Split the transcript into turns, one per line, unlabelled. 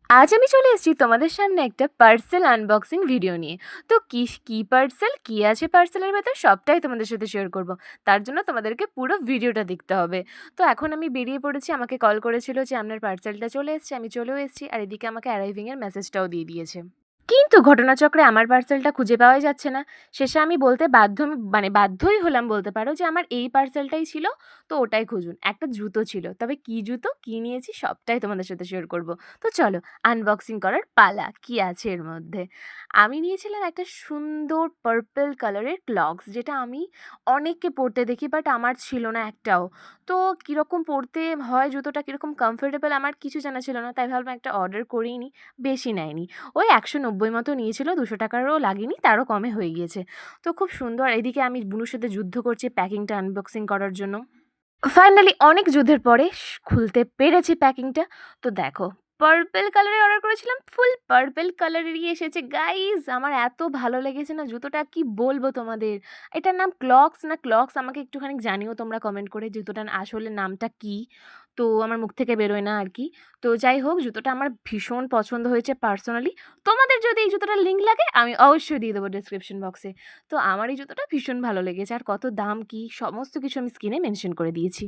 আজ আমি চলে এসেছি তোমাদের সামনে একটা পার্সেল আনবক্সিং ভিডিও নিয়ে। তো কি পার্সেল, কি আছে পার্সেলের ভেতর সবটাই তোমাদের সাথে শেয়ার করব। তার জন্য তোমাদেরকে পুরো ভিডিওটা দেখতে হবে। তো এখন আমি বেরিয়ে পড়েছি। আমাকে কল করেছিল যে আপনার পার্সেলটা চলে এসেছে। আমি চলেও এসেছি আর এদিকে আমাকে অ্যারাইভিং এর মেসেজটাও দিয়ে দিয়েছে। কিন্তু ঘটনাচক্রে আমার পার্সেলটা খুঁজে পাওয়াই যাচ্ছে না। শেষে আমি বলতে বাধ্যই হলাম বলতে পারো যে আমার এই পার্সেলটাই ছিল, তো ওটাই খুঁজুন। একটা জুতো ছিল। তবে কি জুতো, কি নিয়েছি সবটাই তোমাদের সাথে শেয়ার করব। তো চলো আনবক্সিং করার পালা। কি আছে এর মধ্যে? আমি নিয়েছিলাম একটা সুন্দর পার্পল কালারের ক্লগস, যেটা আমি অনেককে পরতে দেখি বাট আমার ছিল না একটাও। তো কীরকম পরতে হয় জুতোটা, কীরকম কমফোর্টেবল আমার কিছু জানা ছিল না। তাই ভাবলাম একটা অর্ডার করেই নিই। বেশি নেয়নি। ওই ১৯০ মতো নিয়েছিল, ৳২০০ লাগেনি, তারও কমে হয়ে গিয়েছে। তো খুব সুন্দর। এদিকে আমি বুনুর সাথে যুদ্ধ করছি প্যাকিংটা আনবক্সিং করার জন্য। ফাইনালি অনেক যুদ্ধের পরে খুলতে পেরেছি প্যাকিংটা। তো দেখো, পার্পল কালারের অর্ডার করেছিলাম, ফুল পার্পল কালারেরই এসেছে। গাইস, আমার এত ভালো লেগেছে না জুতোটা, কি বলবো তোমাদের। এটার নাম ক্লক্স না ক্লক্স, আমাকে একটুখানি জানিও তোমরা কমেন্ট করে জুতোটার আসলে নামটা কি। তো আমার মুখ থেকে বেরোয় না আর কি। তো যাই হোক, জুতোটা আমার ভীষণ পছন্দ হয়েছে পার্সোনালি। তোমাদের যদি এই জুতোটার লিঙ্ক লাগে আমি অবশ্যই দিয়ে দেবো ডেসক্রিপশন বক্সে। তো আমার এই জুতোটা ভীষণ ভালো লেগেছে। আর কত দাম কি সমস্ত কিছু আমি স্ক্রিনে মেনশন করে দিয়েছি।